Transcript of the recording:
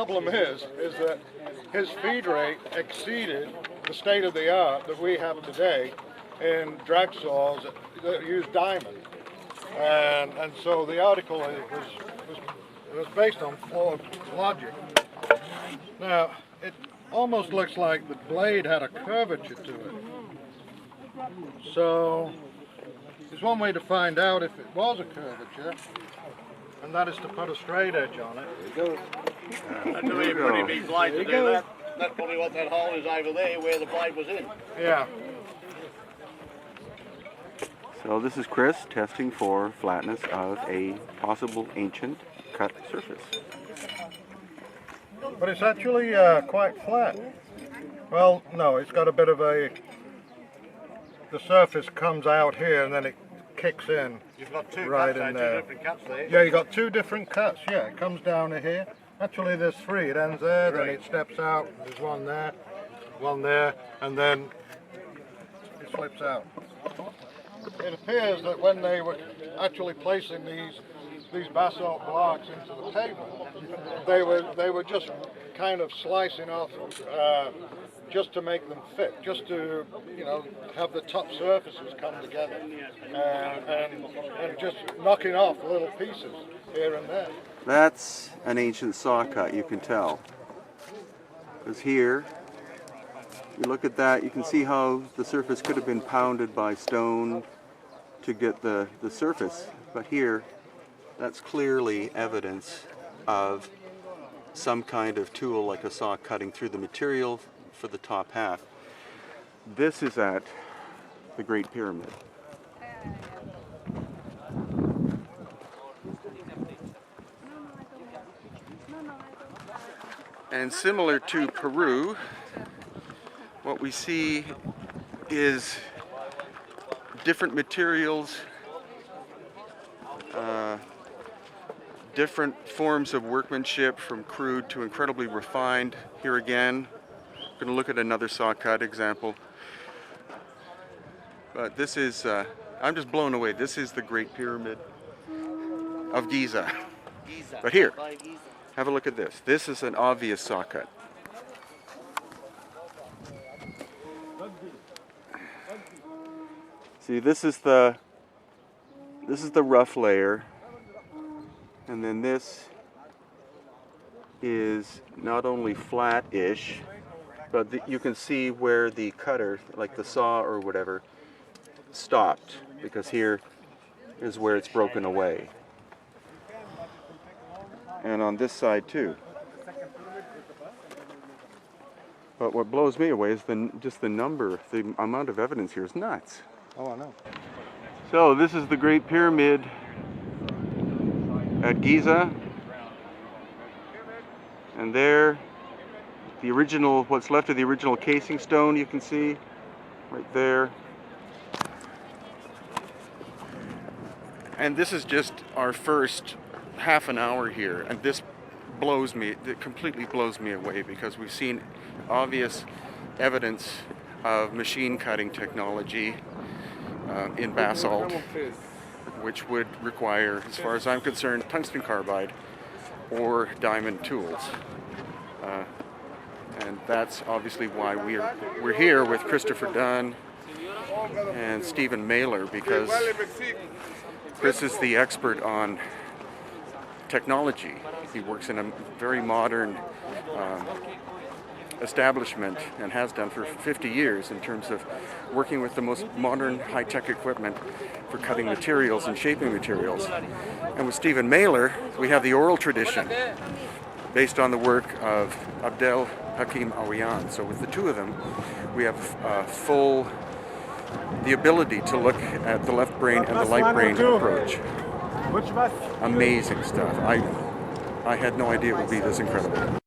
problem is that his feed rate exceeded the state of the art that we have today in drag saws that use diamond. And so the article was based on flawed logic. Now, it almost looks like the blade had a curvature to it. So, there's one way to find out if it was a curvature, and that is to put a straight edge on it. There you go. That's a pretty big blade to do that. That's probably what that hole is over there where the blade was in. Yeah. So this is Chris testing for flatness of a possible ancient cut surface. But it's actually quite flat. Well, no, it's got a bit of a... The surface comes out here and then it kicks in. You've got two right cuts, in there. 2 different cuts there. Yeah, you've got 2 different cuts. Yeah, it comes down to here. Actually, there's 3. It ends there, then it steps out. There's one there, and then it slips out. It appears that when they were actually placing these basalt blocks into the pavement, they were just kind of slicing off just to make them fit, just to have the top surfaces come together, and just knocking off little pieces here and there. That's an ancient saw cut, you can tell. Because here, you look at that, you can see how the surface could have been pounded by stone to get the surface. But here, that's clearly evidence of some kind of tool like a saw cutting through the material for the top half. This is at the Great Pyramid. And similar to Peru, what we see is different materials, different forms of workmanship from crude to incredibly refined. Here again, we're going to look at another saw cut example. But this is, I'm just blown away. This is the Great Pyramid of Gíza. But here, have a look at this. This is an obvious saw cut. See, this is the rough layer, and then this is not only flat-ish, but you can see where the cutter, like the saw or whatever, stopped, because here is where it's broken away. And on this side too. But what blows me away is just the number, the amount of evidence here is nuts. Oh, I know. So this is the Great Pyramid at Gíza. And there, the original, what's left of the original casing stone, you can see right there. And this is just our first half an hour here, and this blows me, it completely blows me away, because we've seen obvious evidence of machine cutting technology in basalt, which would require, as far as I'm concerned, tungsten carbide or diamond tools. And that's obviously why we're here with Christopher Dunn and Stephen Mailer, because Chris is the expert on technology. He works in a very modern establishment and has done for 50 years in terms of working with the most modern high-tech equipment for cutting materials and shaping materials. And with Stephen Mailer, we have the oral tradition based on the work of Abdel Hakim Awiyan. So with the two of them, we have the ability to look at the left brain and the light brain approach. Amazing stuff. I had no idea it would be this incredible.